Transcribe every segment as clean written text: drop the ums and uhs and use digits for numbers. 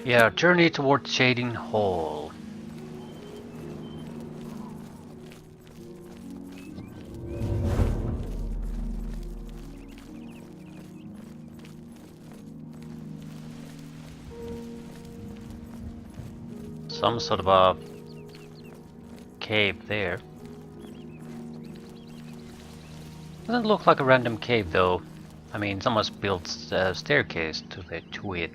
Yeah, journey towards Cheydinhal. Some sort of a cave there. Doesn't look like a random cave though. I mean, someone's built a staircase to it.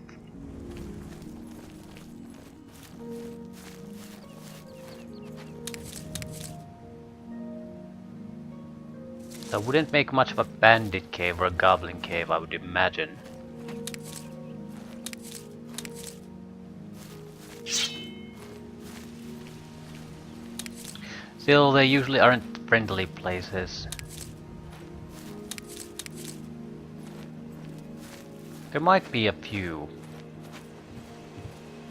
That wouldn't make much of a bandit cave or a goblin cave, I would imagine. Still, they usually aren't friendly places. There might be a few,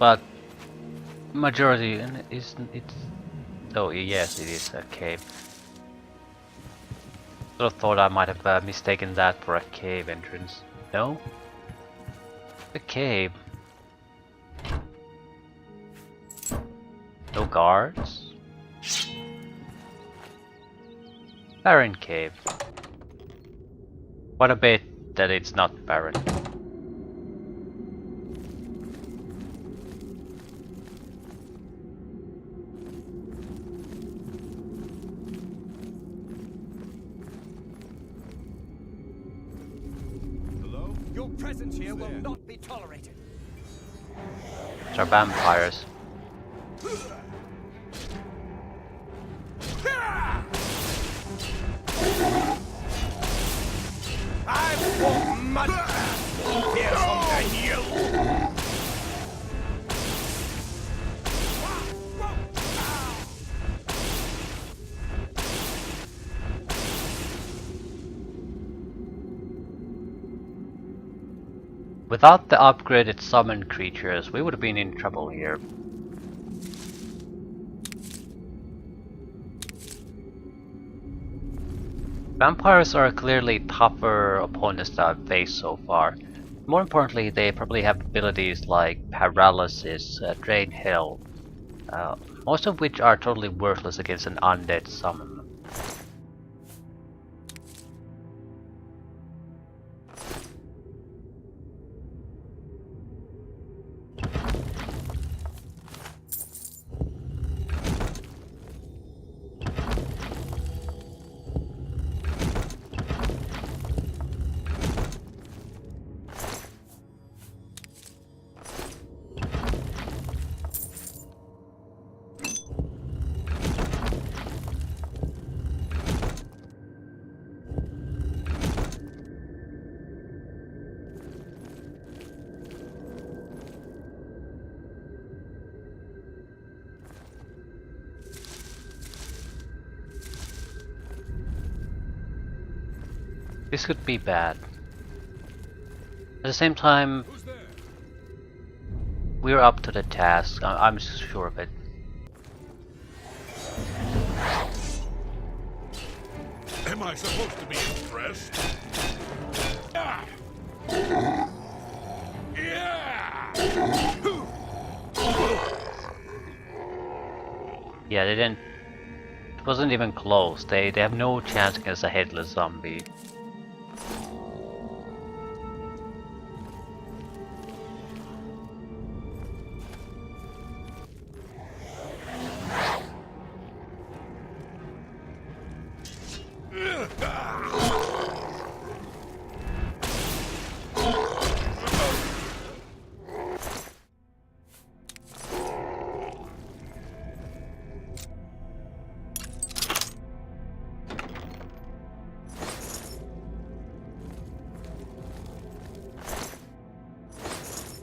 but majority isn't it? Oh yes, it is a cave. Sort of thought I might have mistaken that for a cave entrance. No, a cave. No guards. Barren cave. What a bit that it's not barren. Your presence here will not be tolerated. These are vampires. I want mud here from the hill. Without the upgraded summon creatures, we would have been in trouble here. Vampires are clearly tougher opponents that I've faced so far. More importantly, they probably have abilities like paralysis, drain health, most of which are totally worthless against an undead summon. This could be bad. At the same time, we're up to the task. I'm sure of it. Am I supposed to be impressed? Yeah, they didn't. It wasn't even close. They have no chance against a headless zombie.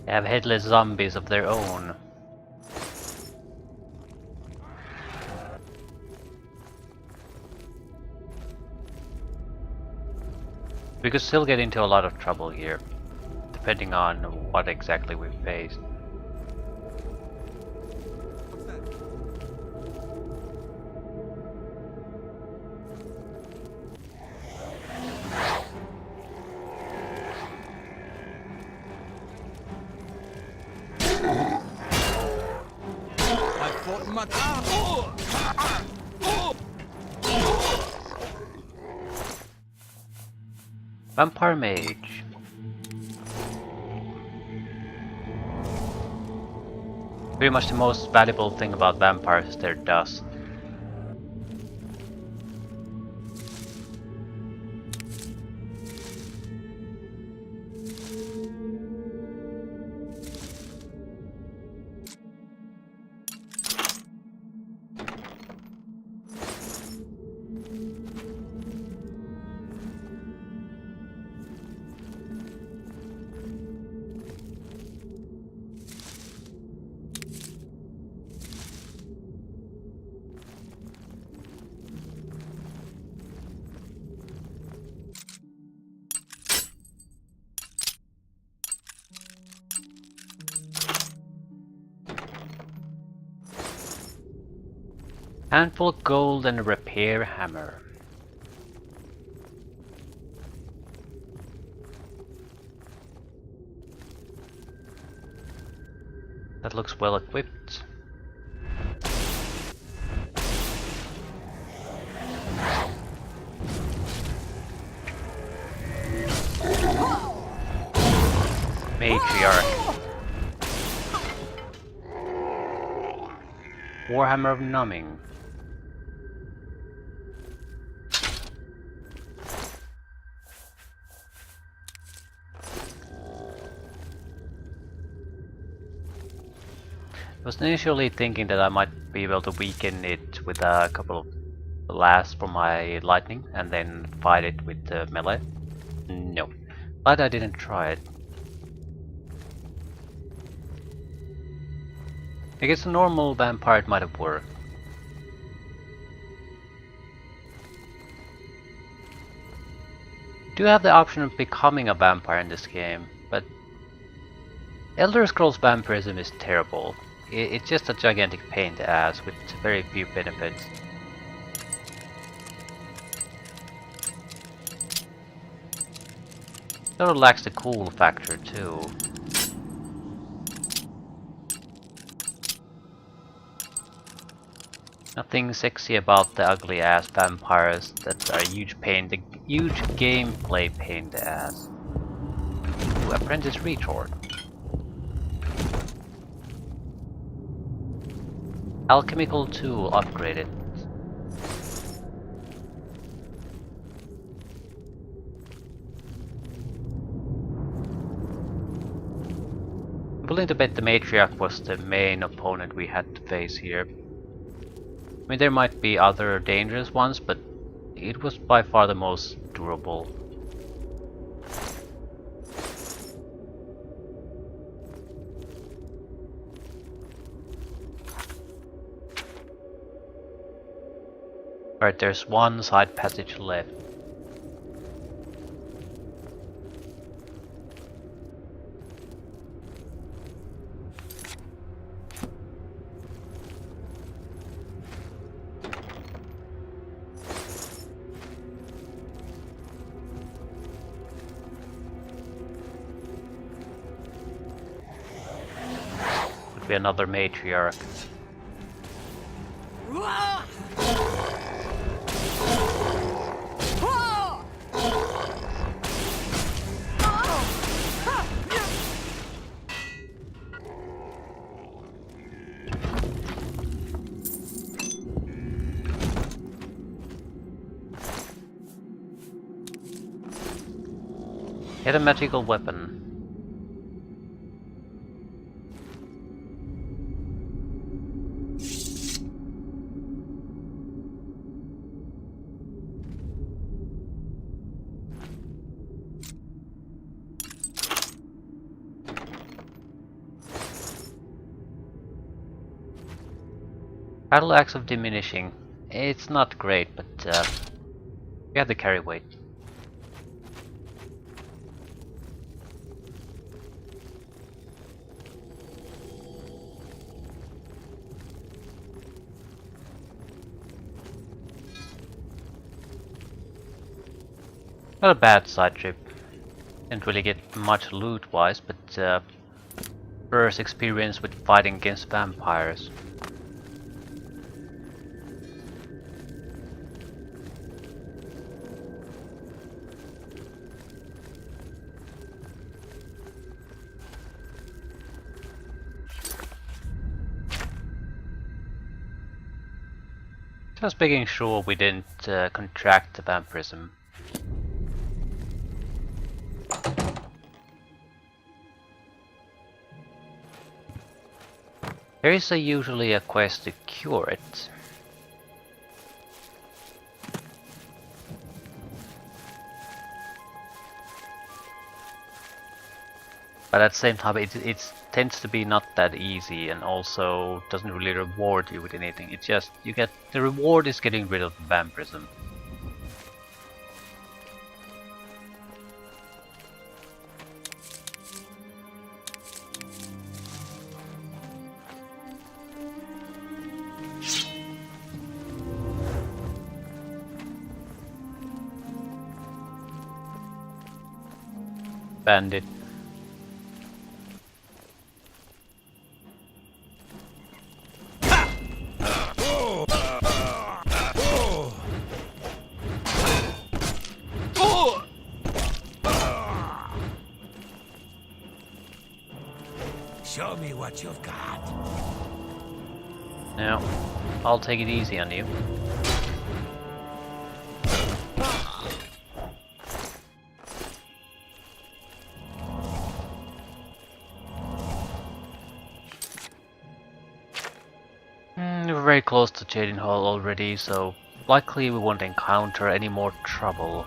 They have headless zombies of their own. We could still get into a lot of trouble here, depending on what exactly we face. Vampire Mage. Pretty much the most valuable thing about vampires is their dust. Handful of gold and a repair hammer. That looks well equipped. Matriarch. Warhammer of Numbing. I was initially thinking that I might be able to weaken it with a couple of blasts from my lightning and then fight it with the melee. No, but I didn't try it. I guess a normal vampire might have worked. You do have the option of becoming a vampire in this game, but Elder Scrolls Vampirism is terrible. It's just a gigantic pain in the ass with very few benefits. Sort of lacks the cool factor too. Nothing sexy about the ugly ass vampires that are a huge gameplay pain in the ass. Ooh, Apprentice Retort. Alchemical tool upgraded. I'm willing to bet the Matriarch was the main opponent we had to face here. I mean, there might be other dangerous ones, but it was by far the most durable. Alright, there's one side passage left. Could be another Matriarch. Get a magical weapon. Battle Axe of Diminishing. It's not great, but we have the carry weight. Not a bad side trip. Didn't really get much loot wise, but first experience with fighting against vampires. Just making sure we didn't contract the vampirism. There is usually a quest to cure it. But at the same time, it tends to be not that easy, and also doesn't really reward you with anything. It's just you get the reward is getting rid of the vampirism. Bandit. Show me what you've got. Now, I'll take it easy on you. We're very close to Cheydinhal already, so likely we won't encounter any more trouble.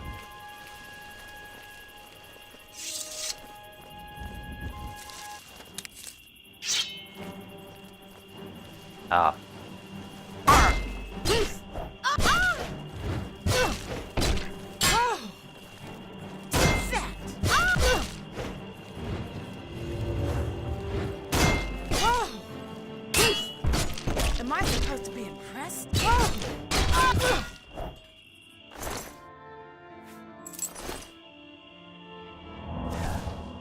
Ah. Am I supposed to be impressed?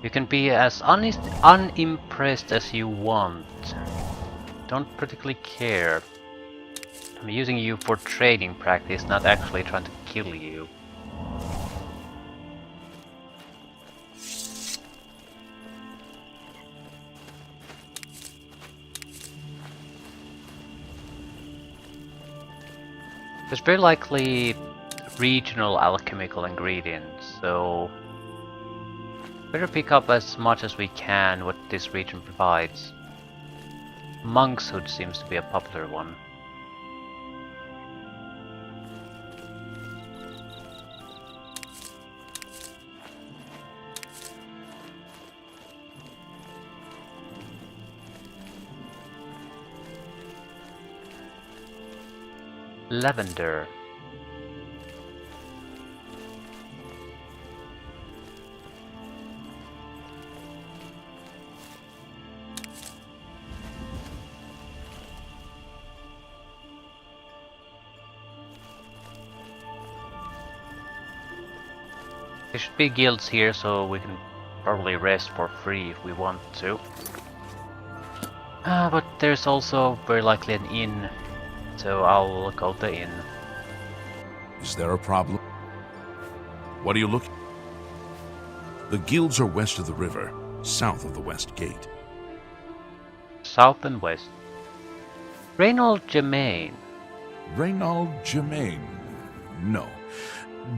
You can be as unimpressed as you want. Don't particularly care. I'm using you for training practice, not actually trying to kill you. There's very likely regional alchemical ingredients, so better pick up as much as we can what this region provides. Monk's Hood seems to be a popular one. Lavender. There should be guilds here, so we can probably rest for free if we want to. But there's also very likely an inn, so I'll go to the inn. Is there a problem? What are you looking? The guilds are west of the river, south of the west gate. South and west. Reynold Germain. Reynold Germain? No.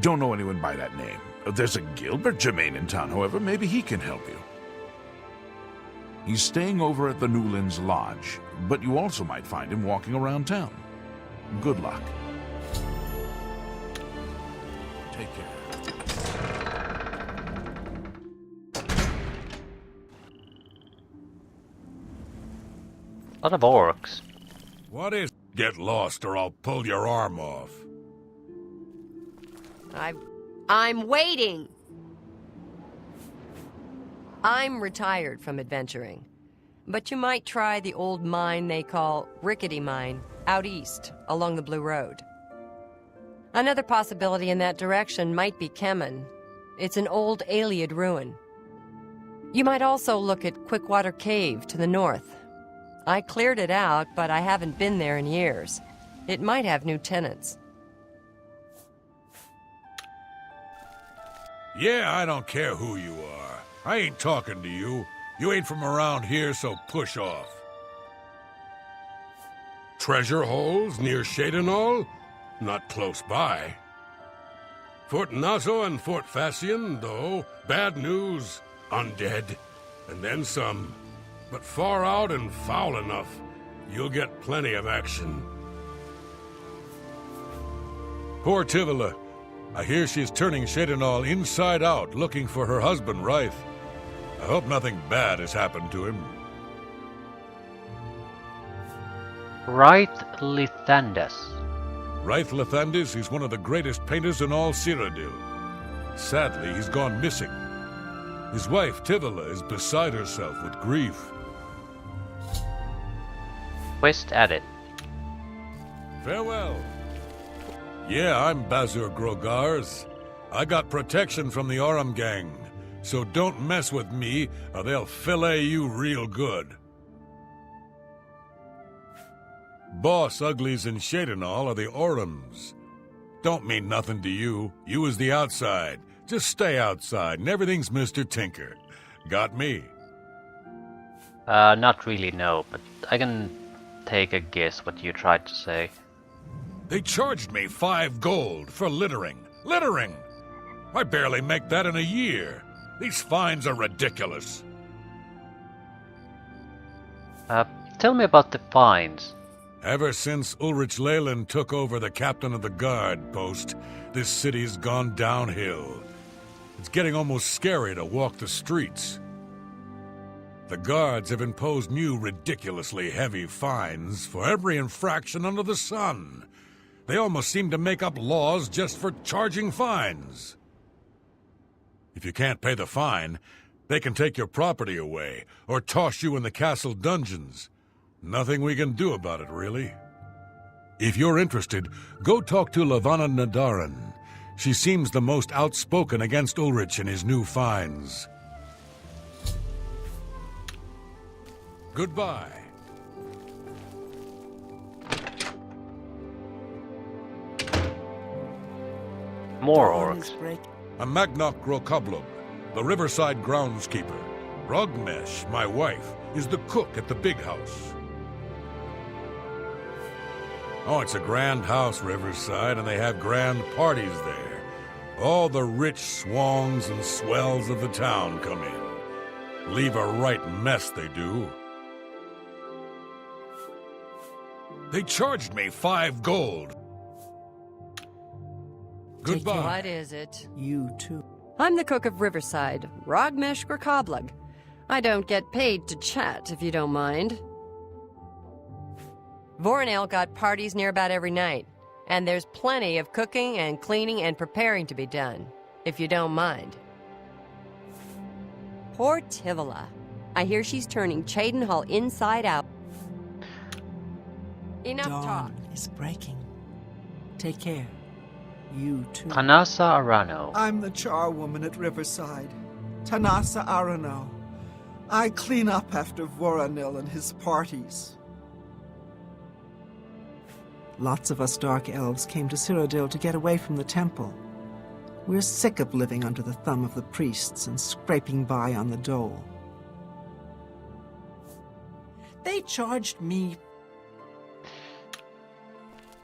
Don't know anyone by that name. There's a Gilbert Germain in town, however. Maybe he can help you. He's staying over at the Newlands Lodge, but you also might find him walking around town. Good luck. Take care. A lot of orcs. What is? Get lost or I'll pull your arm off. I'm waiting. I'm retired from adventuring, but you might try the old mine they call Rickety Mine out east along the Blue Road. Another possibility in that direction might be Kemen. It's an old Aeliad ruin. You might also look at Quickwater Cave to the north. I cleared it out, but I haven't been there in years. It might have new tenants. Yeah, I don't care who you are. I ain't talking to you. You ain't from around here, so push off. Treasure holes near Cheydinhal? not close by. Fort Nazo and Fort Fassian, though, bad news, undead, and then some. But far out and foul enough, you'll get plenty of action. Poor Tivila. I hear she's turning Cheydinhal inside out, looking for her husband, Ryth. I hope nothing bad has happened to him. Ryth Lithandis. Ryth Lithandis is one of the greatest painters in all Cyrodiil. Sadly, he's gone missing. His wife, Tivila, is beside herself with grief. Quest added. Farewell. Yeah, I'm Bazur Grogars. I got protection from the Aurum gang, so don't mess with me or they'll fillet you real good. Boss uglies in Cheydinhal are the Aurums. Don't mean nothing to you. You is the outside. Just stay outside and everything's Mr. Tinker. Got me? Not really, no, but I can take a guess what you tried to say. They charged me 5 gold for littering. Littering! I barely make that in a year. These fines are ridiculous. Tell me about the fines. Ever since Ulrich Leyland took over the captain of the guard post, this city's gone downhill. It's getting almost scary to walk the streets. The guards have imposed new ridiculously heavy fines for every infraction under the sun. They almost seem to make up laws just for charging fines. If you can't pay the fine, they can take your property away or toss you in the castle dungeons. Nothing we can do about it, really. If you're interested, go talk to Lavanna Nadaran. She seems the most outspoken against Ulrich and his new fines. Goodbye. More orcs. I'm Magnok Grokoblub, the riverside groundskeeper. Rogmesh, my wife, is the cook at the big house. Oh, it's a grand house, Riverside, and they have grand parties there. All the rich swans and swells of the town come in. Leave a right mess, they do. They charged me 5 gold. Goodbye. What is it? You too. I'm the cook of Riverside, Rogmesh Grakoblag. I don't get paid to chat, if you don't mind. Voronel got parties near about every night, and there's plenty of cooking and cleaning and preparing to be done, if you don't mind. Poor Tivila. I hear she's turning Cheydinhal inside out. Enough talk. Dawn is breaking. Take care. You too. Tanasa Arano. I'm the charwoman at Riverside, Tanasa Arano. I clean up after Voronil and his parties. Lots of us Dark Elves came to Cyrodiil to get away from the temple. We're sick of living under the thumb of the priests and scraping by on the dole. They charged me...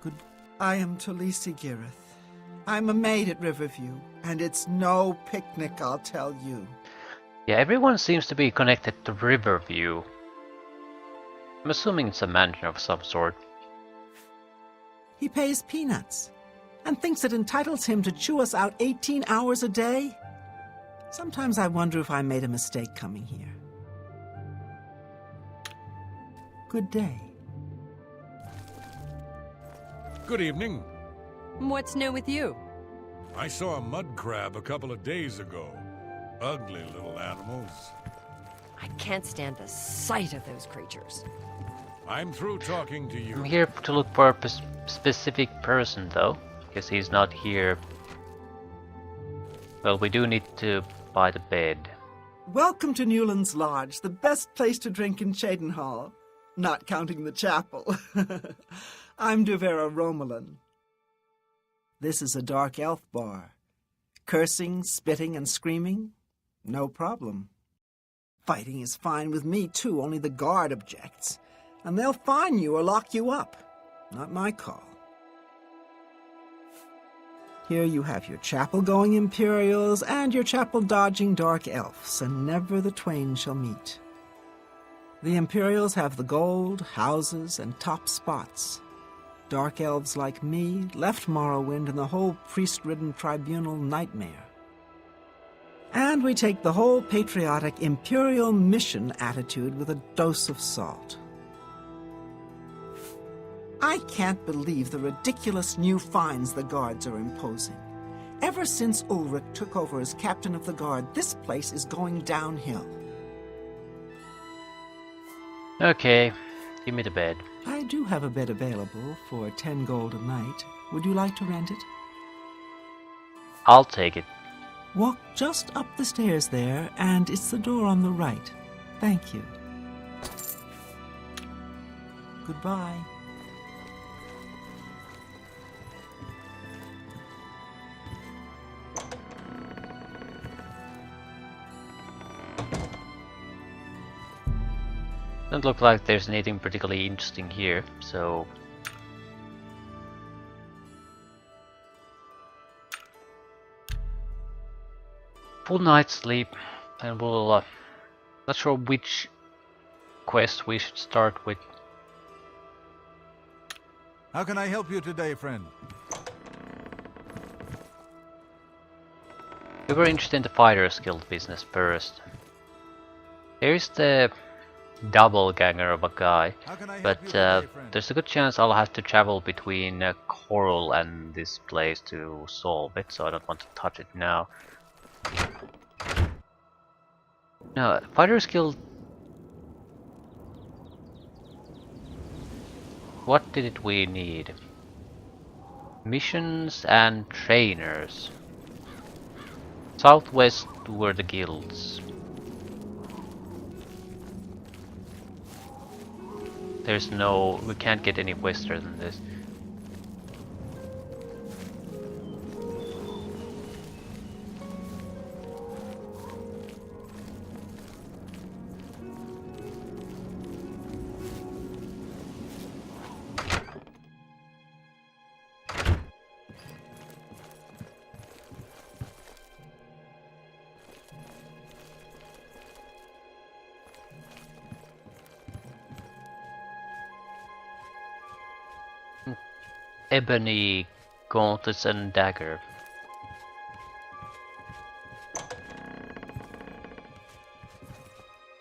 Good. I am Talisi Girith. I'm a maid at Riverview, and it's no picnic, I'll tell you. Yeah, everyone seems to be connected to Riverview. I'm assuming it's a mansion of some sort. He pays peanuts and thinks it entitles him to chew us out 18 hours a day. Sometimes I wonder if I made a mistake coming here. Good day. Good evening. What's new with you? I saw a mud crab a couple of days ago. Ugly little animals. I can't stand the sight of those creatures. I'm through talking to you. I'm here to look for a specific person, though, because he's not here. Well, we do need to buy the bed. Welcome to Newland's Lodge, the best place to drink in Cheydinhal. Not counting the chapel. I'm Duvera Romulan. This is a dark elf bar. Cursing, spitting, and screaming? No problem. Fighting is fine with me, too, only the guard objects. And they'll fine you or lock you up. Not my call. Here you have your chapel-going Imperials and your chapel-dodging Dark Elves, and never the twain shall meet. The Imperials have the gold, houses, and top spots. Dark Elves like me left Morrowind and the whole priest-ridden tribunal nightmare. And we take the whole patriotic Imperial mission attitude with a dose of salt. I can't believe the ridiculous new fines the guards are imposing. Ever since Ulrich took over as captain of the guard, this place is going downhill. Okay, give me the bed. I do have a bed available for 10 gold a night. Would you like to rent it? I'll take it. Walk just up the stairs there, and it's the door on the right. Thank you. Goodbye. Doesn't look like there's anything particularly interesting here, so... Full night's sleep, and we'll... not sure which quest we should start with. How can I help you today, friend? We were interested in the Fighters Guild business first. Here's the doppelganger of a guy, but there's a good chance I'll have to travel between Coral and this place to solve it, so I don't want to touch it now. Now, Fighters Guild... What did we need? Missions and trainers. Southwest were the guilds. There's no... we can't get any western than this. Ebony, gauntlets and dagger.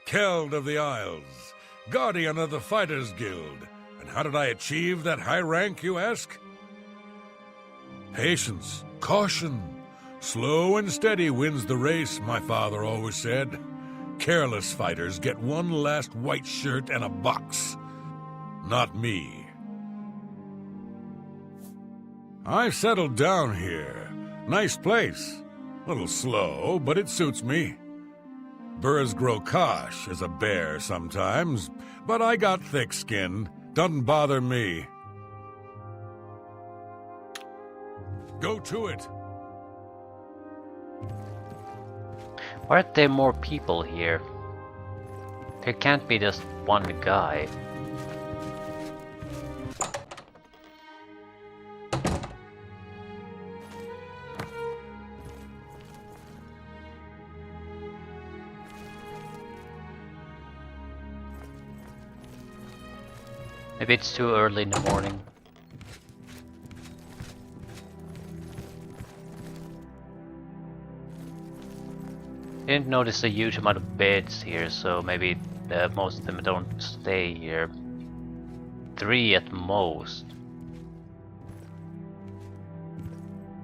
Keld of the Isles, guardian of the Fighters Guild. And how did I achieve that high rank, you ask? Patience, caution. Slow and steady wins the race, my father always said. Careless fighters get one last white shirt and a box. Not me. I've settled down here. Nice place. Little slow, but it suits me. Burrs grow kosh as a bear sometimes, but I got thick skin. Doesn't bother me. Go to it. Why aren't there more people here? There can't be just one guy. Maybe it's too early in the morning. Didn't notice a huge amount of beds here, so maybe most of them don't stay here. 3 at most.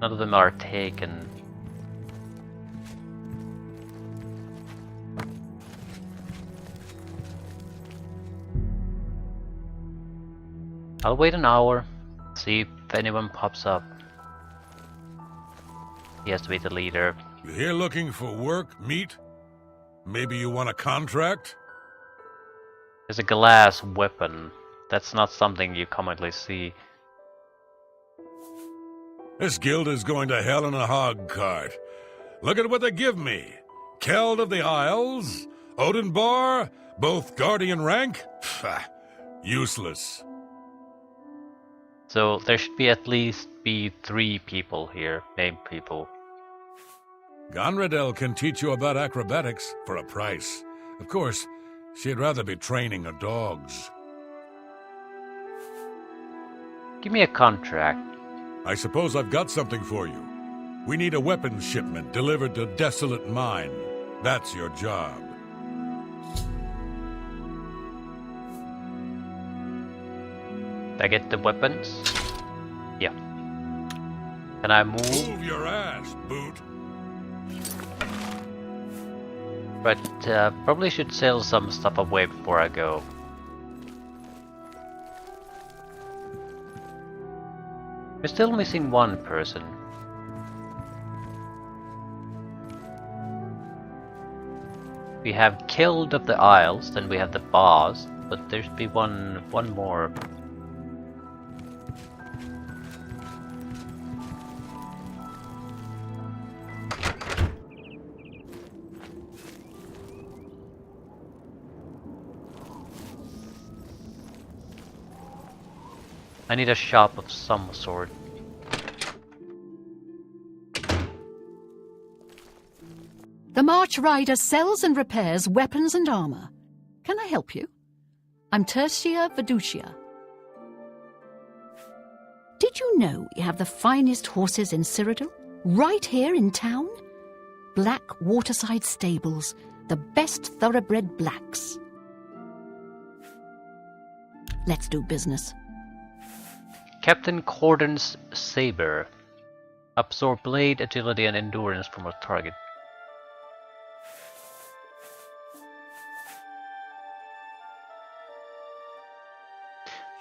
None of them are taken. I'll wait an hour, see if anyone pops up. He has to be the leader. You here looking for work, meat? Maybe you want a contract? There's a glass weapon. That's not something you commonly see. This guild is going to hell in a hog cart. Look at what they give me. Keld of the Isles, Odinbar, both guardian rank? Pfft, useless. So there should be at least be 3 people here, named people. Gonradel can teach you about acrobatics for a price. Of course, she'd rather be training her dogs. Give me a contract. I suppose I've got something for you. We need a weapons shipment delivered to Desolate Mine. That's your job. I get the weapons? Yeah. Can I move? Move your ass, boot. But probably should sell some stuff away before I go. We're still missing one person. We have Killed of the Isles, then we have the boss, but there should be one more. I need a shop of some sort. The March Rider sells and repairs weapons and armor. Can I help you? I'm Tertia Veducia. Did you know we have the finest horses in Cyrodiil? Right here in town? Black Waterside Stables, the best thoroughbred blacks. Let's do business. Captain Cordon's Saber. Absorb blade, agility and endurance from a target.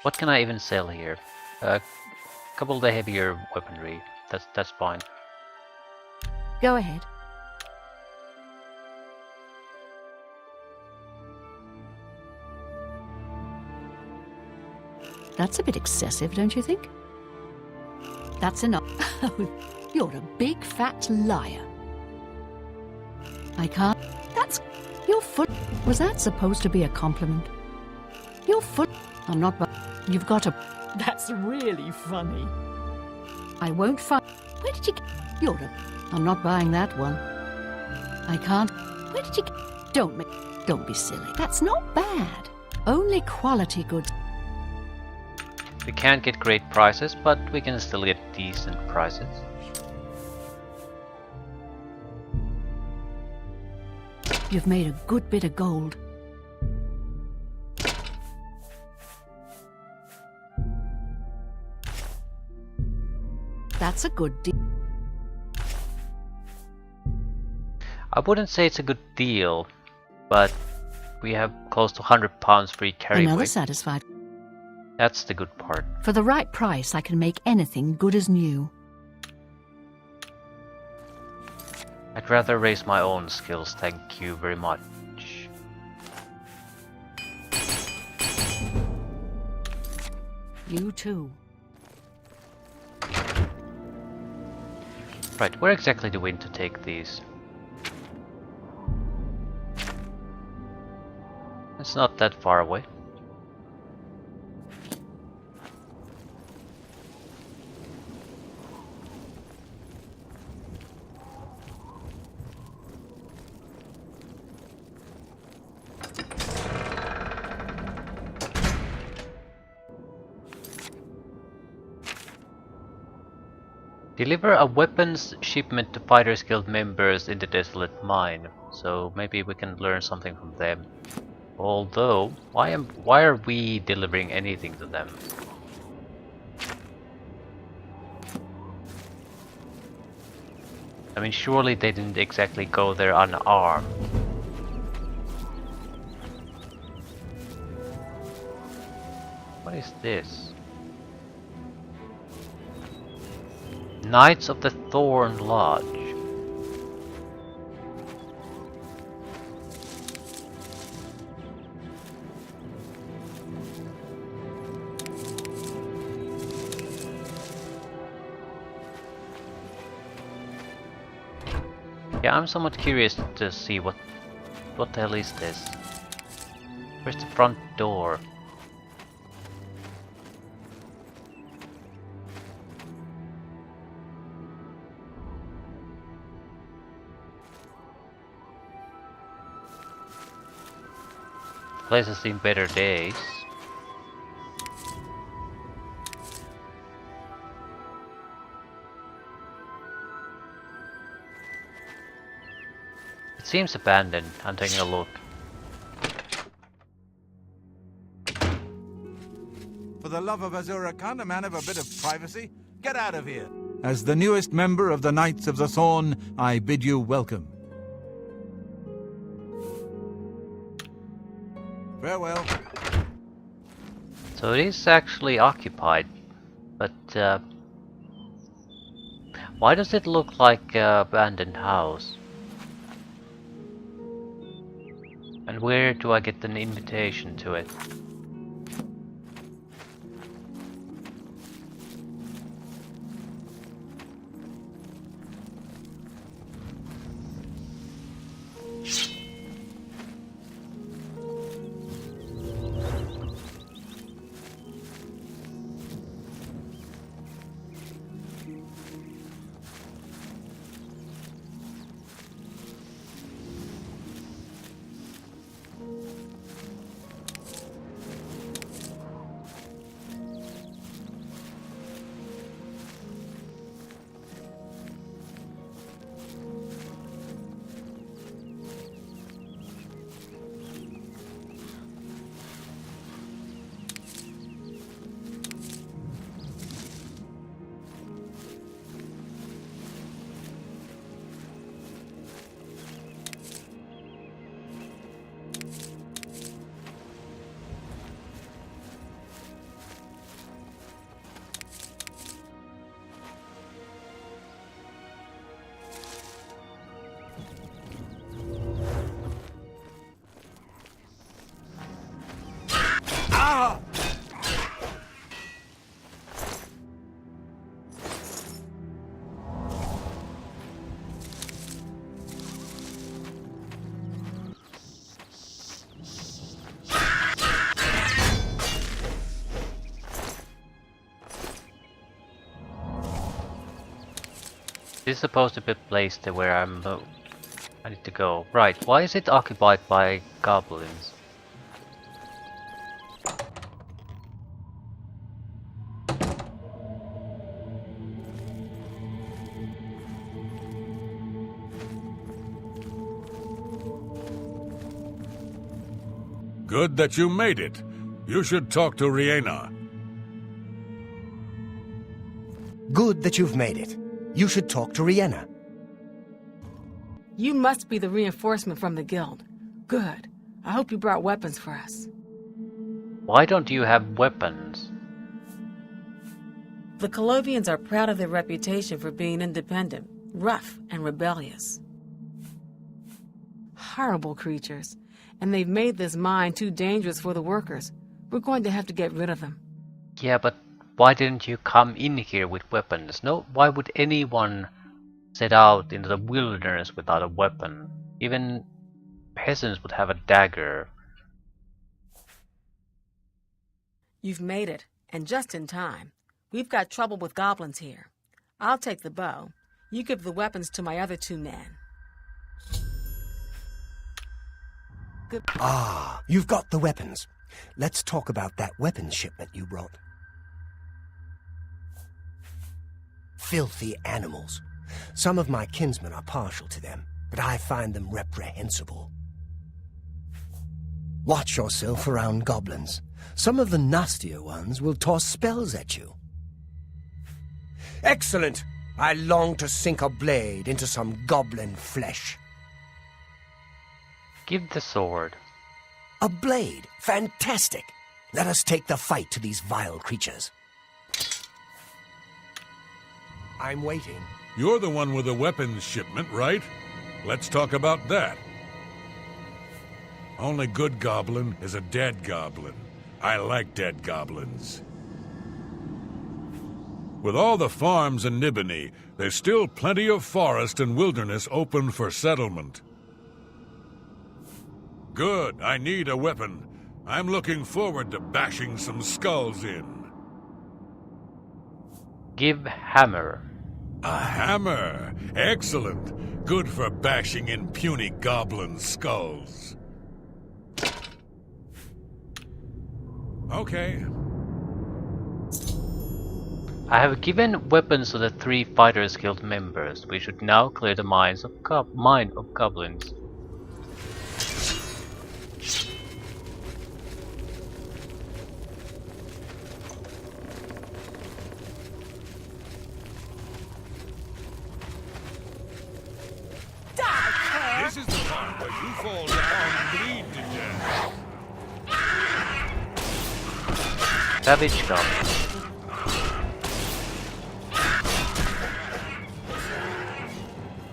What can I even sell here? A couple of the heavier weaponry. That's fine. Go ahead. That's a bit excessive, don't you think? That's enough. You're a big fat liar. I can't. That's your foot. Was that supposed to be a compliment? Your foot. I'm not. You've got a. That's really funny. I won't find. Where did you get? You're a. I'm not buying that one. I can't. Where did you get? Don't be silly. That's not bad. Only quality goods. We can't get great prices, but we can still get decent prices. You've made a good bit of gold. That's a good deal. I wouldn't say it's a good deal, but we have close to £100 free carry Another weight. satisfied. That's the good part. For the right price, I can make anything good as new. I'd rather raise my own skills, thank you very much. You too. Right, where exactly do we need to take these? It's not that far away. Deliver a weapons shipment to Fighters Guild members in the Desolate Mine. So maybe we can learn something from them. Although, why are we delivering anything to them? I mean, surely they didn't exactly go there unarmed. What is this? Knights of the Thorn Lodge. Yeah, I'm somewhat curious to see what the hell is this? Where's the front door? place has seen better days. It seems abandoned. I'm taking a look. For the love of Azura, can't a man have a bit of privacy? Get out of here! As the newest member of the Knights of the Thorn, I bid you welcome. Farewell. So it is actually occupied, but why does it look like an abandoned house? And where do I get an invitation to it? This is supposed to be a place to where I need to go. Right, why is it occupied by goblins? Good that you made it. You should talk to Riena. Good that you've made it. You should talk to Riena. You must be the reinforcement from the guild. Good. I hope you brought weapons for us. Why don't you have weapons? The Colovians are proud of their reputation for being independent, rough, and rebellious. Horrible creatures. And they've made this mine too dangerous for the workers. We're going to have to get rid of them. Yeah, but why didn't you come in here with weapons? No, why would anyone set out into the wilderness without a weapon? Even peasants would have a dagger. You've made it, and just in time. We've got trouble with goblins here. I'll take the bow. You give the weapons to my other 2 men. Good. Ah, you've got the weapons. Let's talk about that weapons shipment you brought. Filthy animals. Some of my kinsmen are partial to them, but I find them reprehensible. Watch yourself around goblins. Some of the nastier ones will toss spells at you. Excellent! I long to sink a blade into some goblin flesh. Give the sword. A blade? Fantastic! Let us take the fight to these vile creatures. I'm waiting. You're the one with the weapons shipment, right? Let's talk about that. Only good goblin is a dead goblin. I like dead goblins. With all the farms in Nibony, there's still plenty of forest and wilderness open for settlement. Good, I need a weapon. I'm looking forward to bashing some skulls in. Give hammer. A hammer! Excellent! Good for bashing in puny goblin skulls. Okay. I have given weapons to the 3 Fighters Guild members. We should now clear the mine of goblins. This is the part where you fall down and bleed to death. Savage goblins.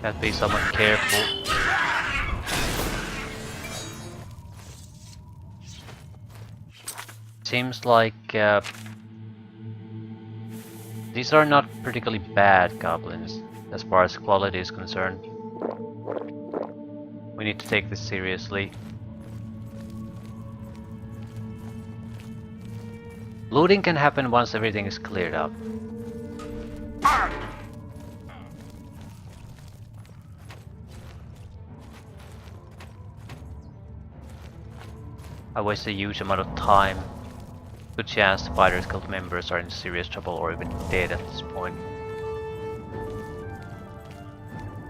Have to be somewhat careful. Seems like these are not particularly bad goblins as far as quality is concerned. We need to take this seriously. Looting can happen once everything is cleared up. I waste a huge amount of time. Good chance the Fighters Guild members are in serious trouble or even dead at this point.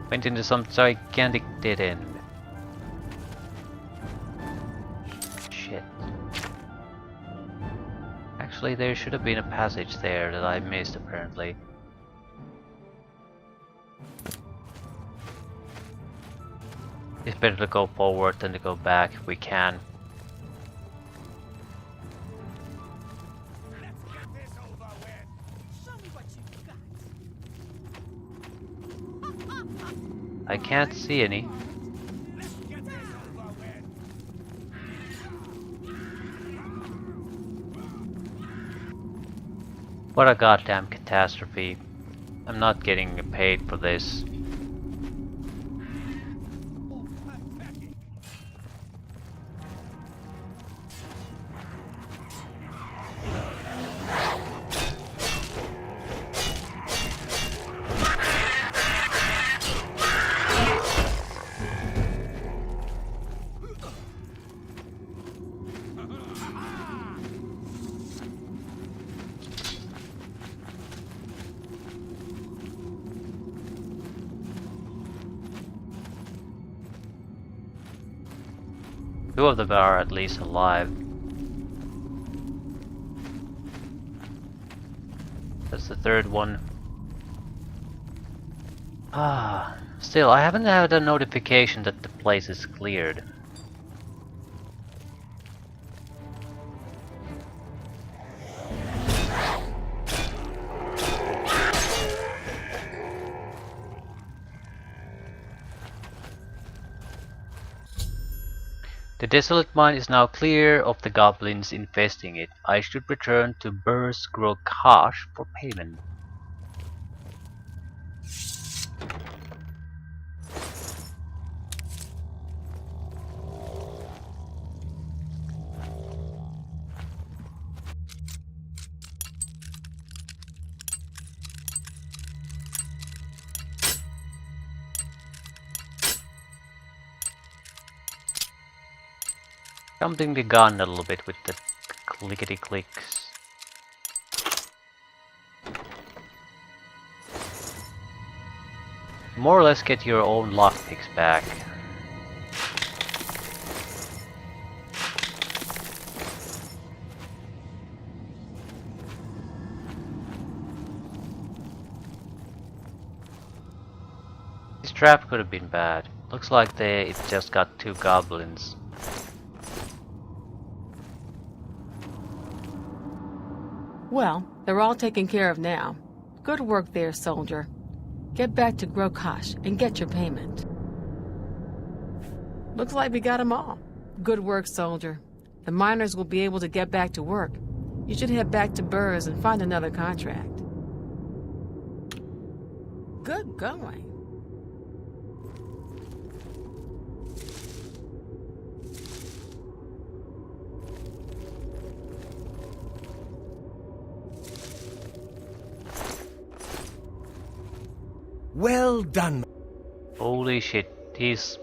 Went into some gigantic dead end. Shit. Actually, there should have been a passage there that I missed apparently. It's better to go forward than to go back if we can. I can't see any. What a goddamn catastrophe. I'm not getting paid for this. Two of them are at least alive. That's the third one. Still, I haven't had a notification that the place is cleared. The desolate mine is now clear of the goblins infesting it. I should return to Bur's Grokash for payment. Jumping the gun a little bit with the clickety clicks. More or less get your own lockpicks back. This trap could have been bad. Looks like it just got 2 goblins. Well, they're all taken care of now. Good work there, soldier. Get back to Grokash and get your payment. Looks like we got them all. Good work, soldier. The miners will be able to get back to work. You should head back to Burrs and find another contract. Good going. Well done. Holy shit, he's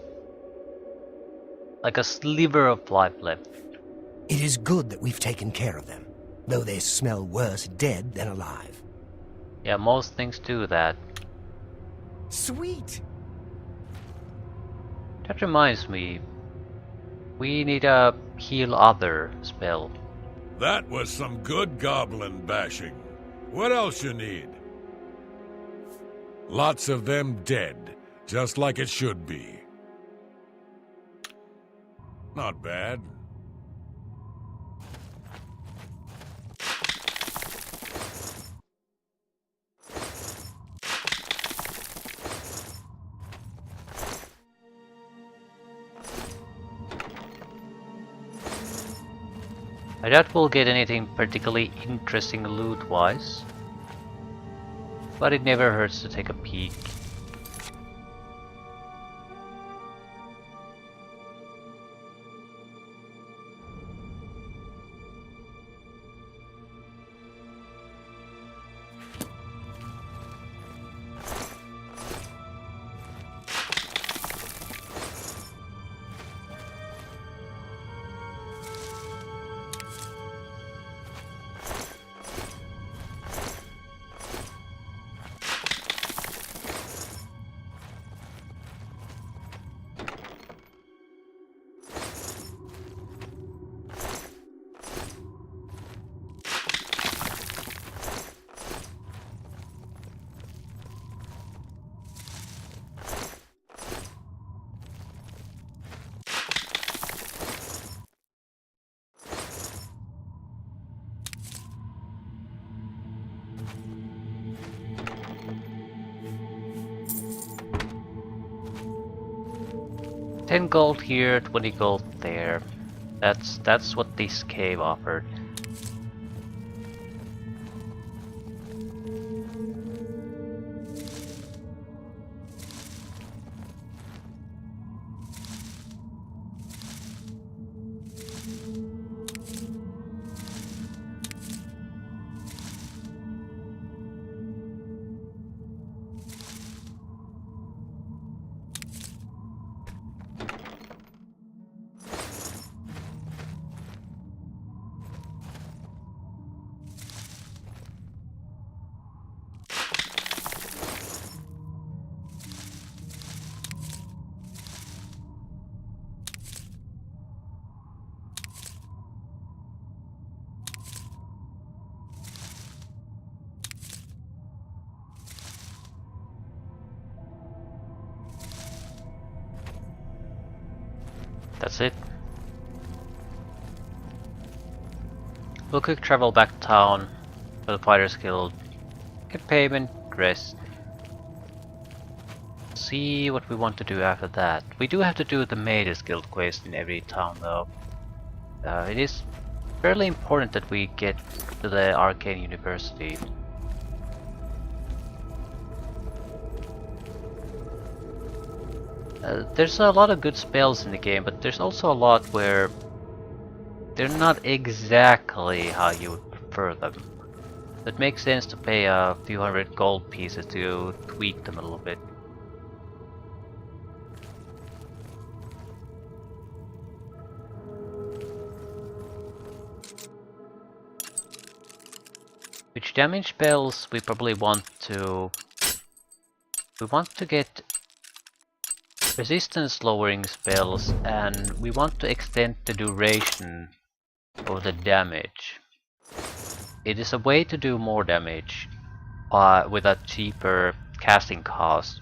like a sliver of life left. It is good that we've taken care of them, though they smell worse dead than alive. Yeah, most things do that. Sweet! That reminds me, we need a heal other spell. That was some good goblin bashing. What else you need? Lots of them dead, just like it should be. Not bad. I doubt we'll get anything particularly interesting loot-wise, but it never hurts to take a peek. $10 gold here, 20 gold there. That's what this cave offered. That's it. We'll quick travel back to town for the Fighters Guild, get payment, rest. See what we want to do after that. We do have to do the Maidens Guild quest in every town though. It is fairly important that we get to the Arcane University. There's a lot of good spells in the game, but there's also a lot where they're not exactly how you would prefer them. It makes sense to pay a few hundred gold pieces to tweak them a little bit. Which damage spells we probably want to... We want to get resistance lowering spells, and we want to extend the duration of the damage. It is a way to do more damage with a cheaper casting cost.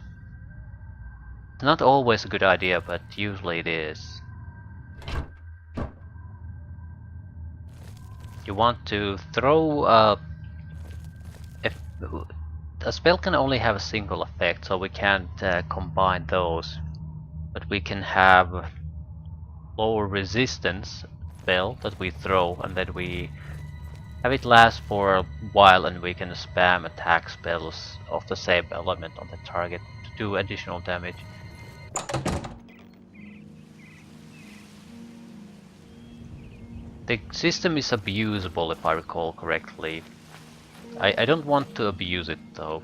It's not always a good idea, but usually it is. You want to throw a spell can only have a single effect, so we can't combine those. But we can have lower resistance spell that we throw, and then we have it last for a while, and we can spam attack spells of the same element on the target to do additional damage. The system is abusable if I recall correctly. I don't want to abuse it though.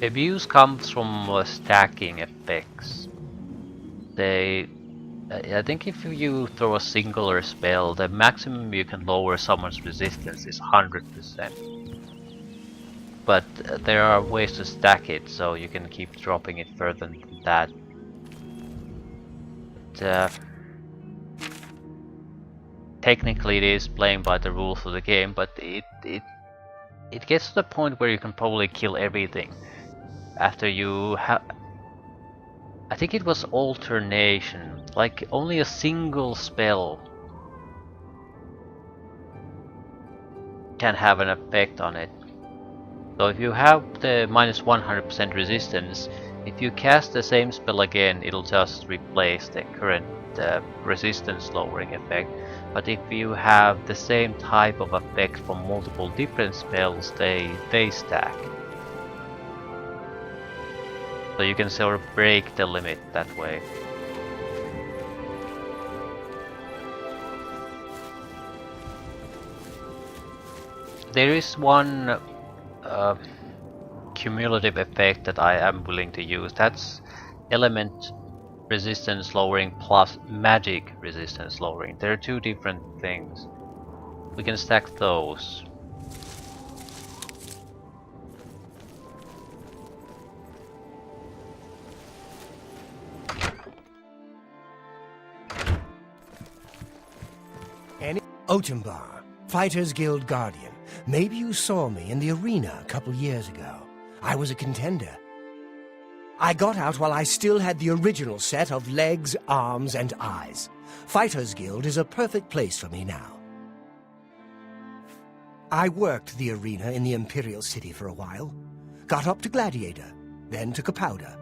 Abuse comes from stacking effects. I think if you throw a singular spell, the maximum you can lower someone's resistance is 100%. But there are ways to stack it, so you can keep dropping it further than that. But, technically it is playing by the rules of the game, but it gets to the point where you can probably kill everything after you have. I think it was alternation, like only a single spell can have an effect on it. So if you have the minus 100% resistance, if you cast the same spell again, it'll just replace the current resistance lowering effect. But if you have the same type of effect from multiple different spells, they stack. So you can sort of break the limit that way. There is one cumulative effect that I am willing to use. That's element resistance lowering plus magic resistance lowering. They're two different things. We can stack those. Otembar, Fighters Guild Guardian. Maybe you saw me in the arena a couple years ago. I was a contender. I got out while I still had the original set of legs, arms, and eyes. Fighters Guild is a perfect place for me now. I worked the arena in the Imperial City for a while. Got up to Gladiator, then to Capowder.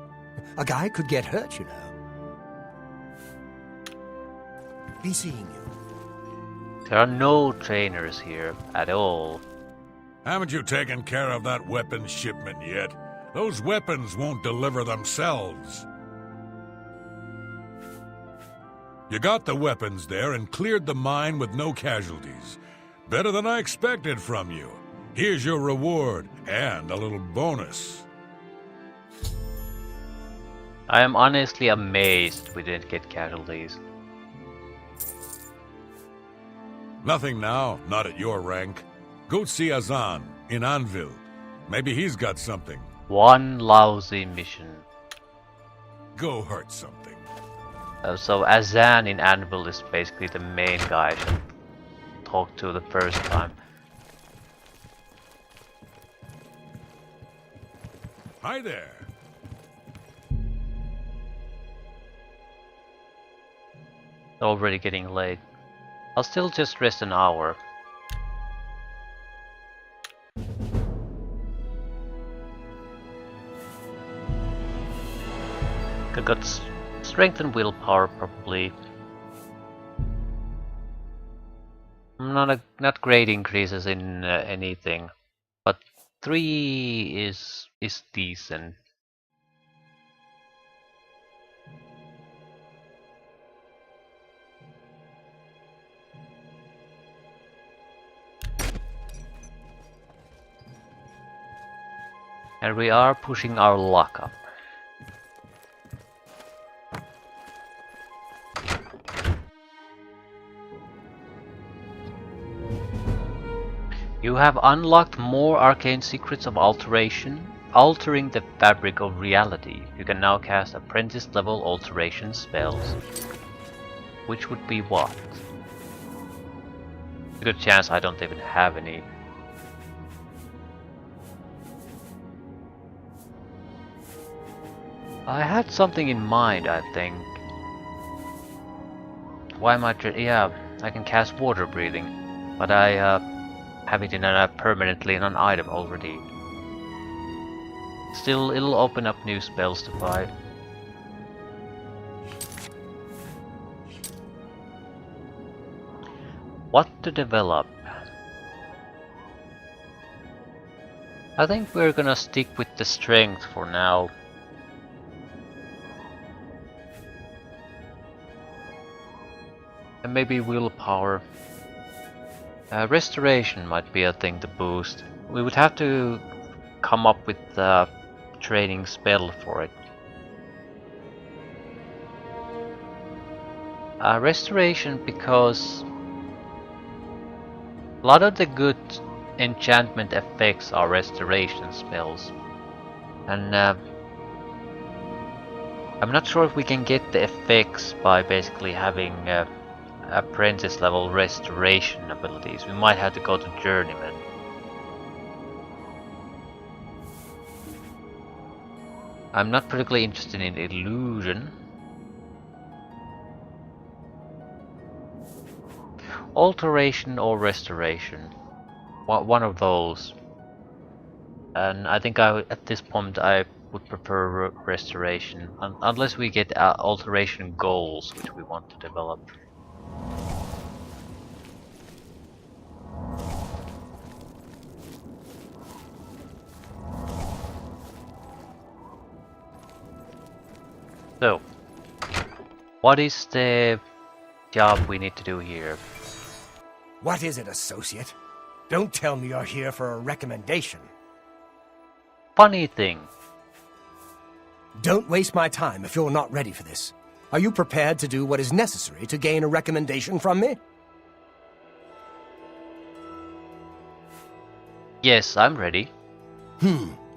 A guy could get hurt, you know. Be seeing you. There are no trainers here at all. Haven't you taken care of that weapons shipment yet? Those weapons won't deliver themselves. You got the weapons there and cleared the mine with no casualties. Better than I expected from you. Here's your reward and a little bonus. I am honestly amazed we didn't get casualties. Nothing now, not at your rank. Go see Azan in Anvil. Maybe he's got something. One lousy mission. Go hurt something. So Azan in Anvil is basically the main guy I should talk to the first time. Hi there. Already getting late. I'll still just rest an hour. I got strength and willpower probably. Not great increases in anything, but 3 is decent. And we are pushing our luck up. You have unlocked more arcane secrets of alteration, altering the fabric of reality. You can now cast apprentice level alteration spells. Which would be what? A good chance I don't even have any. I had something in mind, I think. Why am I yeah, I can cast water breathing, but I have it in permanently in an item already. Still, it'll open up new spells to buy. What to develop? I think we're gonna stick with the strength for now. And maybe willpower. Restoration might be a thing to boost. We would have to come up with a training spell for it. Restoration, because a lot of the good enchantment effects are restoration spells. And I'm not sure if we can get the effects by basically having apprentice level restoration abilities. We might have to go to journeyman. I'm not particularly interested in illusion. Alteration or restoration. One of those. And I think at this point I would prefer restoration, unless we get alteration goals, which we want to develop. So, what is the job we need to do here? What is it, associate? Don't tell me you're here for a recommendation. Funny thing. Don't waste my time if you're not ready for this. Are you prepared to do what is necessary to gain a recommendation from me? Yes, I'm ready.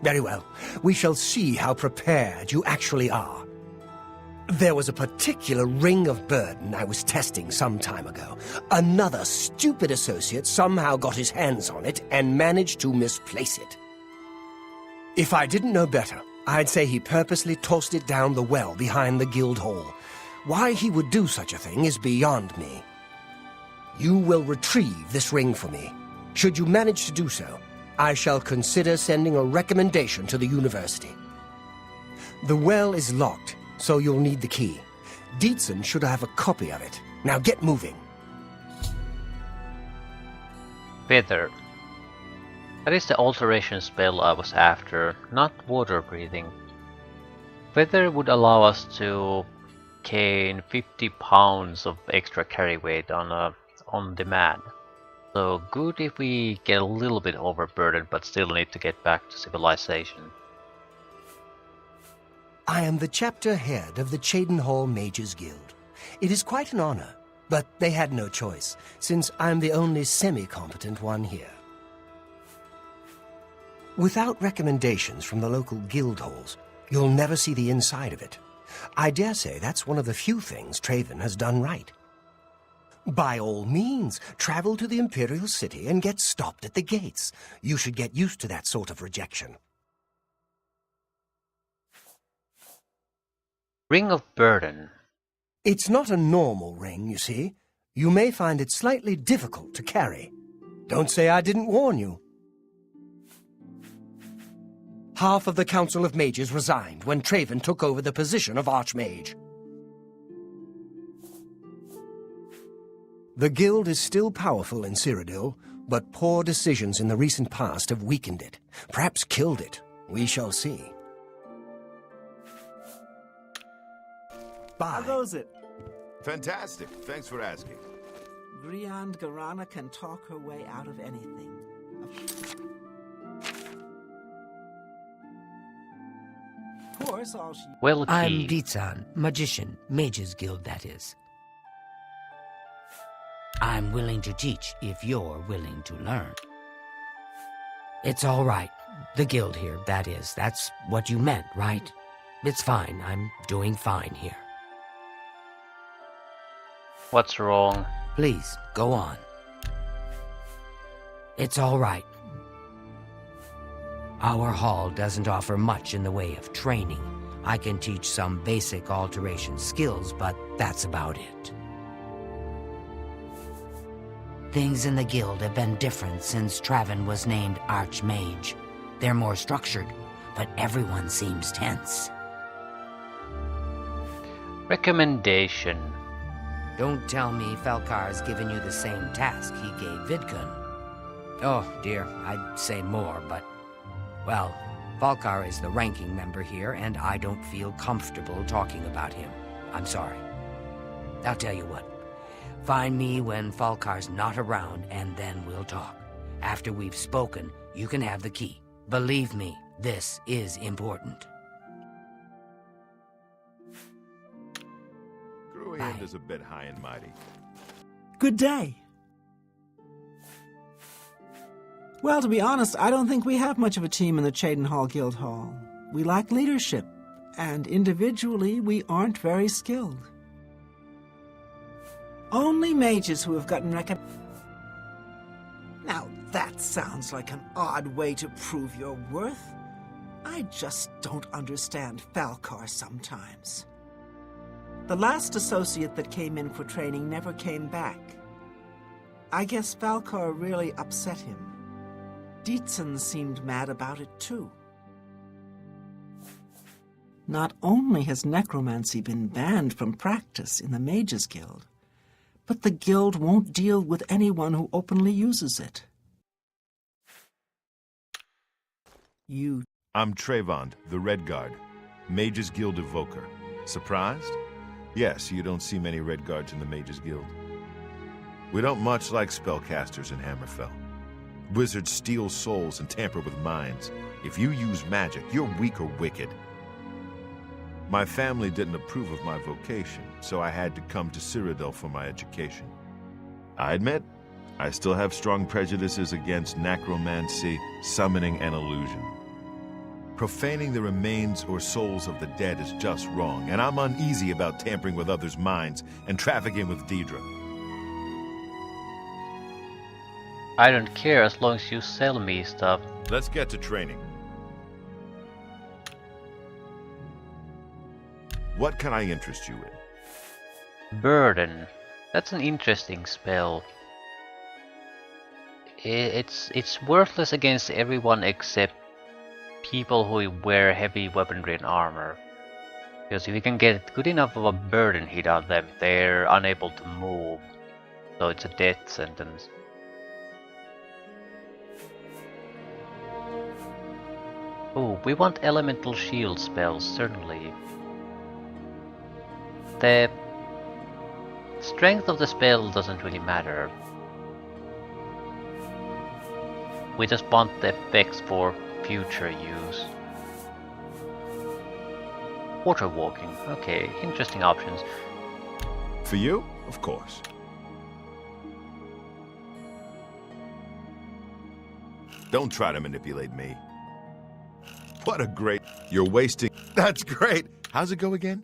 Very well. We shall see how prepared you actually are. There was a particular ring of burden I was testing some time ago. Another stupid associate somehow got his hands on it and managed to misplace it. If I didn't know better, I'd say he purposely tossed it down the well behind the guild hall. Why he would do such a thing is beyond me. You will retrieve this ring for me. Should you manage to do so, I shall consider sending a recommendation to the university. The well is locked, so you'll need the key. Dietzen should have a copy of it. Now get moving. Feather. That is the alteration spell I was after, not water breathing. Feather would allow us to gain 50 pounds of extra carry weight on demand. So good if we get a little bit overburdened but still need to get back to civilization. I am the chapter head of the Cheydinhal Mages Guild. It is quite an honor, but they had no choice, since I'm the only semi-competent one here. Without recommendations from the local guild halls, you'll never see the inside of it. I dare say that's one of the few things Traven has done right. By all means, travel to the Imperial City and get stopped at the gates. You should get used to that sort of rejection. Ring of Burden. It's not a normal ring, you see. You may find it slightly difficult to carry. Don't say I didn't warn you. Half of the Council of Mages resigned when Traven took over the position of Archmage. The guild is still powerful in Cyrodiil, but poor decisions in the recent past have weakened it, perhaps killed it. We shall see. Bye. How goes it? Fantastic. Thanks for asking. Griand Garana can talk her way out of anything. Of course, all she... Well, I'm Dietzen, magician, Mages Guild, that is. I'm willing to teach if you're willing to learn. It's all right. The guild here, that is. That's what you meant, right? It's fine. I'm doing fine here. What's wrong? Please, go on. It's all right. Our hall doesn't offer much in the way of training. I can teach some basic alteration skills, but that's about it. Things in the guild have been different since Traven was named Archmage. They're more structured, but everyone seems tense. Recommendation. Don't tell me Falcar's given you the same task he gave Vidkun. Oh dear, I'd say more, but... Well, Falcar is the ranking member here, and I don't feel comfortable talking about him. I'm sorry. I'll tell you what. Find me when Falcar's not around, and then we'll talk. After we've spoken, you can have the key. Believe me, this is important. Gruian Command is a bit high and mighty. Good day. Well, to be honest, I don't think we have much of a team in the Cheydinhal Guild Hall. We lack leadership, and individually, we aren't very skilled. Only mages who have gotten Now, that sounds like an odd way to prove your worth. I just don't understand Falcar sometimes. The last associate that came in for training never came back. I guess Falcar really upset him. Dietzen seemed mad about it, too. Not only has necromancy been banned from practice in the Mages Guild, but the guild won't deal with anyone who openly uses it. I'm Trevand, the Red Guard, Mages Guild evoker. Surprised? Yes, you don't see many Red Guards in the Mages Guild. We don't much like spellcasters in Hammerfell. Wizards steal souls and tamper with minds. If you use magic, you're weak or wicked. My family didn't approve of my vocation, so I had to come to Cyrodiil for my education. I admit, I still have strong prejudices against necromancy, summoning, and illusion. Profaning the remains or souls of the dead is just wrong, and I'm uneasy about tampering with others' minds and trafficking with Daedra. I don't care as long as you sell me stuff. Let's get to training. What can I interest you in? Burden. That's an interesting spell. It's worthless against everyone except people who wear heavy weaponry and armor. Because if you can get good enough of a burden hit on them, they're unable to move. So it's a death sentence. Oh, we want elemental shield spells, certainly. The strength of the spell doesn't really matter. We just want the effects for future use. Water walking, okay, interesting options. For you? Of course. Don't try to manipulate me. What a great... You're wasting... That's great! How's it go again?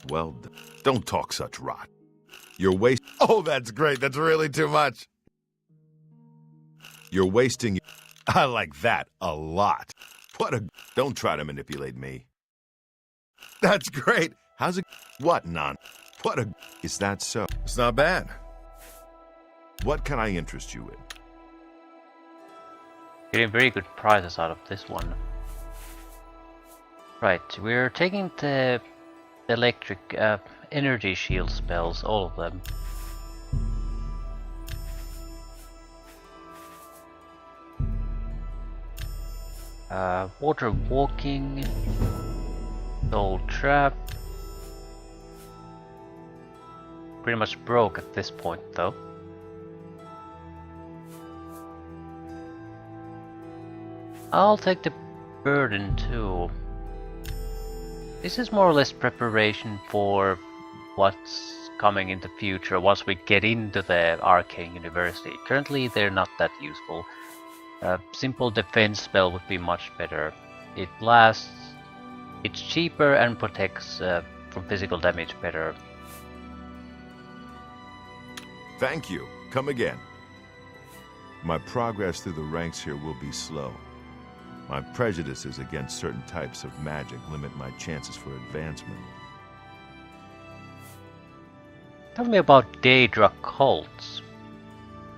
Well, don't talk such rot. You're wasting... Oh, that's great. That's really too much. You're wasting... I like that a lot. What a... Don't try to manipulate me. That's great. How's it... What non... What a... Is that so? It's not bad. What can I interest you in? Getting very good prizes out of this one. Right, we're taking the electric energy shield spells, all of them. Water walking, soul trap. Pretty much broke at this point though. I'll take the burden too. This is more or less preparation for what's coming in the future once we get into the Arcane University. Currently they're not that useful. A simple defense spell would be much better. It lasts, it's cheaper and protects from physical damage better. Thank you. Come again. My progress through the ranks here will be slow. My prejudices against certain types of magic limit my chances for advancement. Tell me about Daedra cults.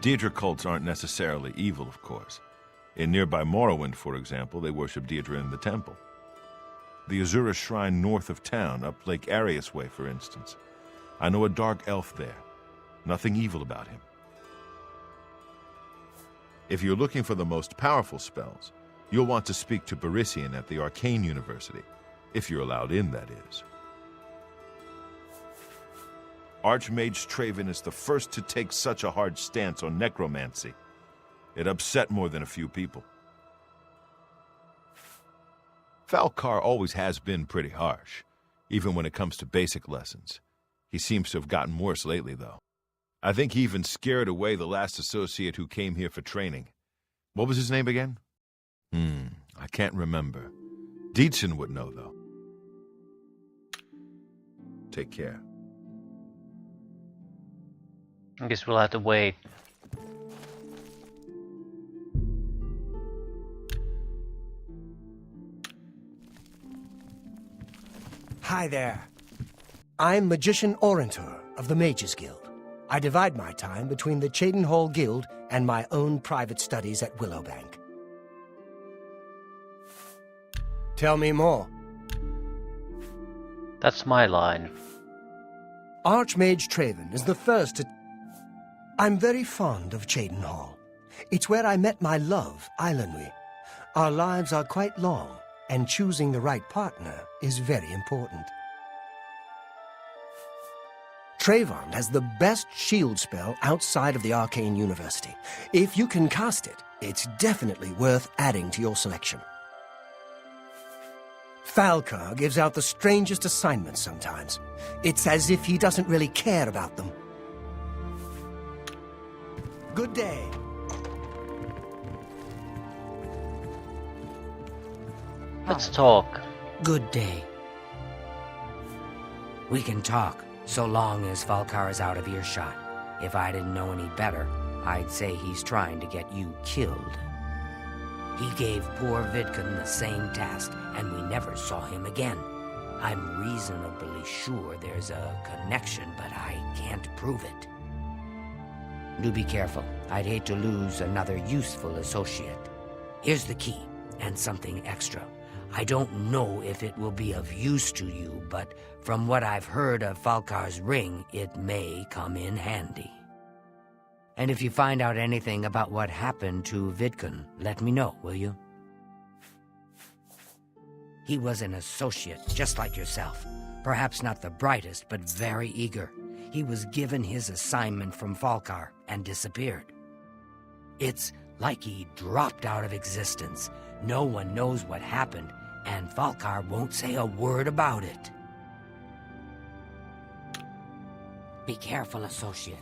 Daedra cults aren't necessarily evil, of course. In nearby Morrowind, for example, they worship Daedra in the temple. The Azura Shrine north of town, up Lake Arius way, for instance. I know a dark elf there. Nothing evil about him. If you're looking for the most powerful spells, you'll want to speak to Barisian at the Arcane University, if you're allowed in, that is. Archmage Traven is the first to take such a hard stance on necromancy. It upset more than a few people. Falcar always has been pretty harsh. even when it comes to basic lessons. He seems to have gotten worse lately, though. I think he even scared away the last associate who came here for training. What was his name again? I can't remember. Dietzen would know, though. Take care. I guess we'll have to wait. Hi there. I'm Magician Orentor of the Mages Guild. I divide my time between the Cheydinhal Guild and my own private studies at Willowbank. Tell me more. That's my line. Archmage Traven is the first to... I'm very fond of Cheydinhal. It's where I met my love, Eilenwy. Our lives are quite long, and choosing the right partner is very important. Trayvon has the best shield spell outside of the Arcane University. If you can cast it, it's definitely worth adding to your selection. Falcar gives out the strangest assignments sometimes. It's as if he doesn't really care about them. Good day. Let's talk. Good day. We can talk, so long as Falcar is out of earshot. If I didn't know any better, I'd say he's trying to get you killed. He gave poor Vidkun the same task, and we never saw him again. I'm reasonably sure there's a connection, but I can't prove it. Do be careful. I'd hate to lose another useful associate. Here's the key, and something extra. I don't know if it will be of use to you, but from what I've heard of Falcar's ring, it may come in handy. And if you find out anything about what happened to Vidkun, let me know, will you? He was an associate, just like yourself. Perhaps not the brightest, but very eager. He was given his assignment from Falcar and disappeared. It's like he dropped out of existence. No one knows what happened, and Falcar won't say a word about it. Be careful, associate.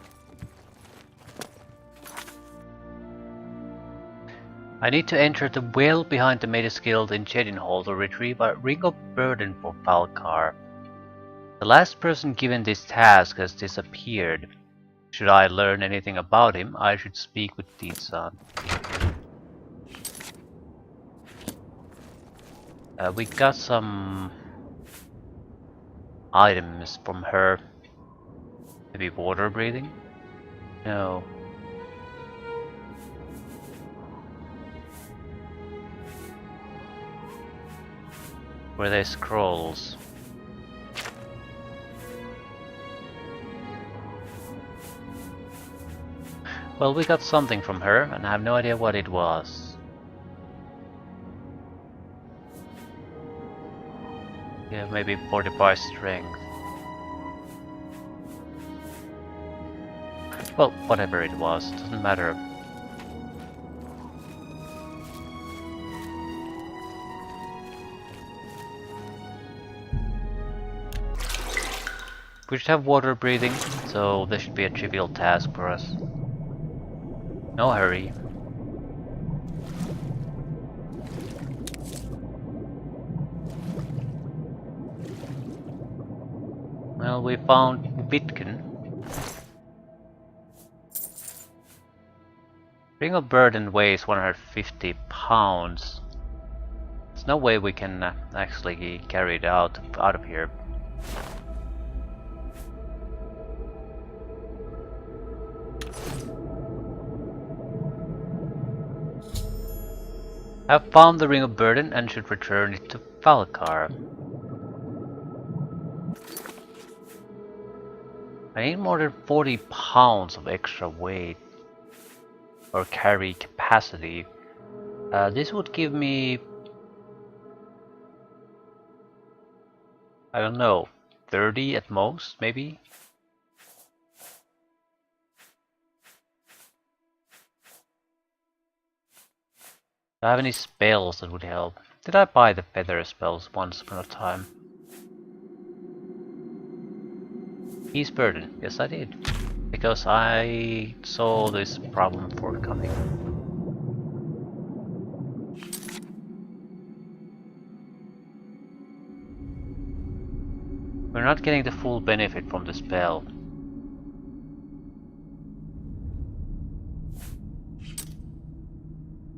I need to enter the well behind the Mages Guild in Cheydinhal to retrieve a ring of burden for Falcar. The last person given this task has disappeared. Should I learn anything about him, I should speak with Dietzen. We got some items from her. Maybe water breathing? No. Were they scrolls? Well, we got something from her, and I have no idea what it was. Yeah, maybe 45 strength. Well, whatever it was, doesn't matter. We should have water breathing, so this should be a trivial task for us. No hurry. Well, we found Vidkun. Ring of burden weighs 150 pounds. There's no way we can actually carry it out of here. I've found the ring of burden and should return it to Falcar. I need more than 40 pounds of extra weight or carry capacity. This would give me, I don't know, 30 at most, maybe? Do I have any spells that would help? Did I buy the feather spells once upon a time? Ease burden. Yes, I did. Because I saw this problem forthcoming. We're not getting the full benefit from the spell.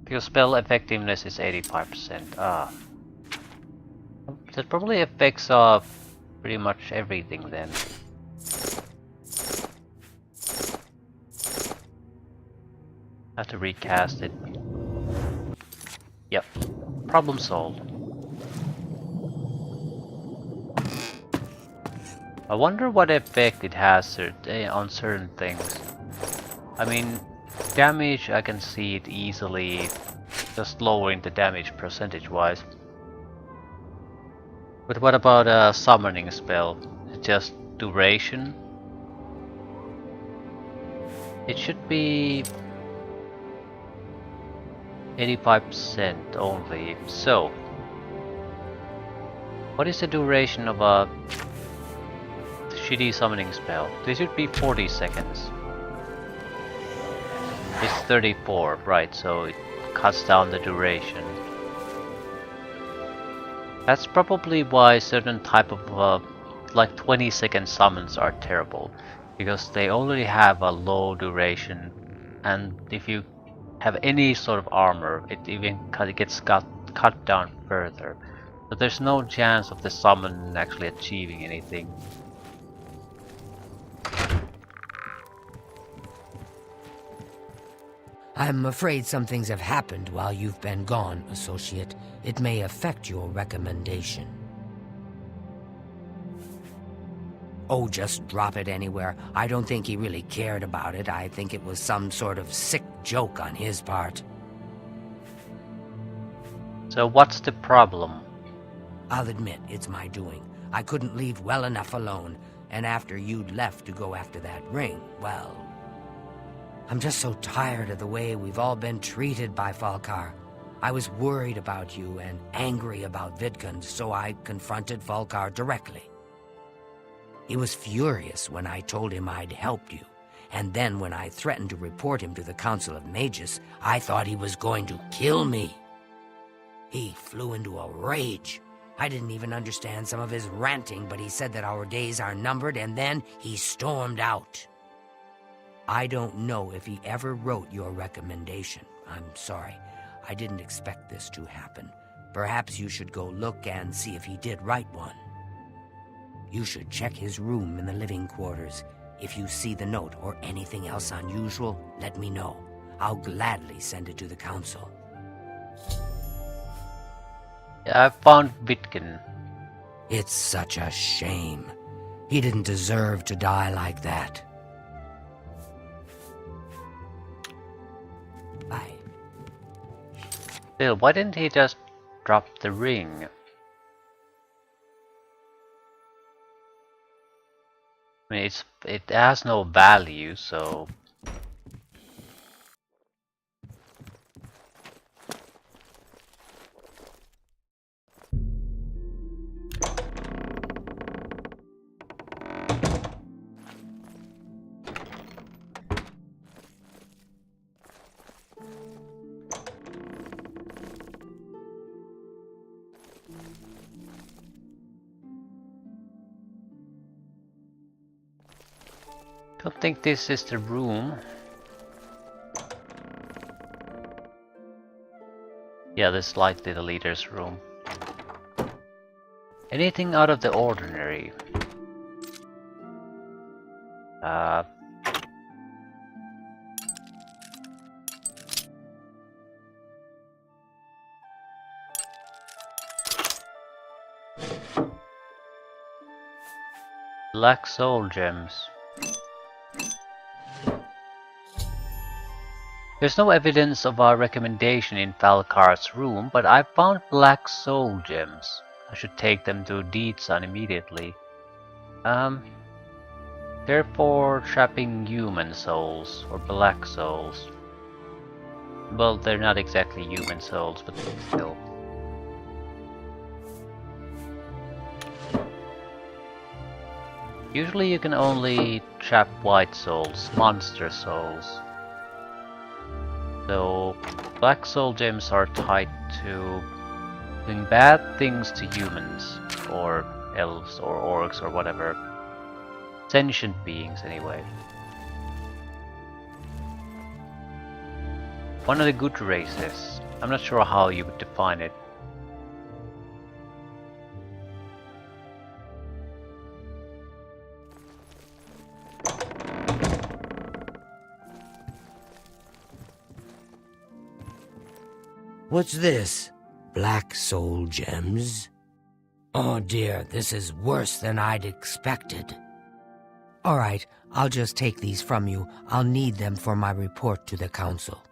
Because spell effectiveness is 85%. That probably affects pretty much everything then. Have to recast it. Yep. Problem solved. I wonder what effect it has on certain things. I mean, damage, I can see it easily just lowering the damage percentage-wise. But what about a summoning spell? Just duration? It should be 85% only. So, what is the duration of a shitty summoning spell? This should be 40 seconds. It's 34, right, so it cuts down the duration. That's probably why certain type of like 20-second summons are terrible, because they already have a low duration, and if you have any sort of armor, it even gets cut down further. But there's no chance of the summon actually achieving anything. I'm afraid some things have happened while you've been gone, Associate. It may affect your recommendation. Oh, just drop it anywhere. I don't think he really cared about it. I think it was some sort of sick joke on his part. So what's the problem? I'll admit, it's my doing. I couldn't leave well enough alone, and after you'd left to go after that ring, well... I'm just so tired of the way we've all been treated by Falkar. I was worried about you and angry about Vidkun, so I confronted Falkar directly. He was furious when I told him I'd helped you, and then when I threatened to report him to the Council of Mages, I thought he was going to kill me. He flew into a rage. I didn't even understand some of his ranting, but he said that our days are numbered, and then he stormed out. I don't know if he ever wrote your recommendation. I'm sorry. I didn't expect this to happen. Perhaps you should go look and see if he did write one. You should check his room in the living quarters. If you see the note or anything else unusual, let me know. I'll gladly send it to the council. I found Vidkun. It's such a shame. He didn't deserve to die like that. Bye. Still, why didn't he just drop the ring? I mean, it has no value, so... Don't think this is the room. Yeah, this is likely the leader's room. Anything out of the ordinary? Black soul gems. There's no evidence of our recommendation in Falkar's room, but I found black soul gems. I should take them to Deedsan immediately. They're for trapping human souls, or black souls. Well, they're not exactly human souls, but still. Usually you can only trap white souls, monster souls. So black soul gems are tied to doing bad things to humans, or elves, or orcs, or whatever. Sentient beings, anyway. One of the good races. I'm not sure how you would define it. What's this? Black soul gems? Oh dear, this is worse than I'd expected. All right, I'll just take these from you. I'll need them for my report to the council.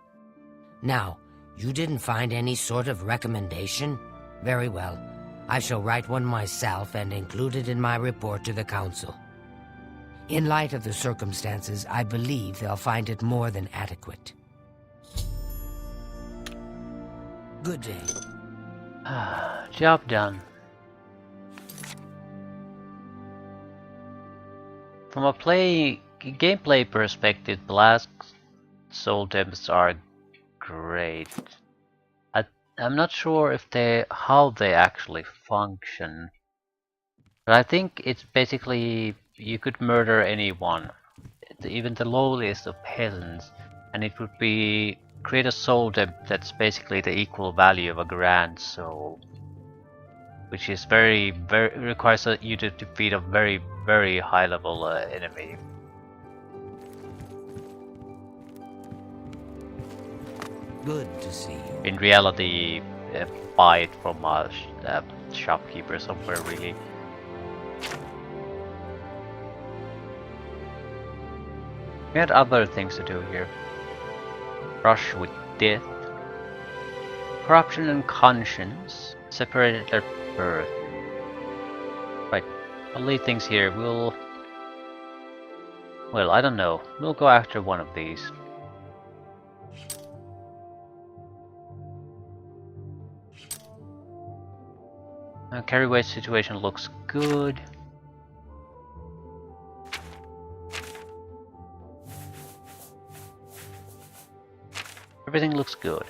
Now, you didn't find any sort of recommendation? Very well. I shall write one myself and include it in my report to the council. In light of the circumstances, I believe they'll find it more than adequate. Good day. Job done. From a gameplay perspective, Black Soul Gems are great. I'm not sure if how they actually function, but I think it's basically you could murder anyone, even the lowliest of peasants, and it would be create a soul gem that's basically the equal value of a grand soul, which is very requires you to defeat a very high level enemy. Good to see you. In reality, buy it from a shopkeeper somewhere, really. We had other things to do here. Brush with death. Corruption and conscience separated at birth. Right, I'll leave things here. Well, I don't know. We'll go after one of these. Carryway's situation looks good. Everything looks good.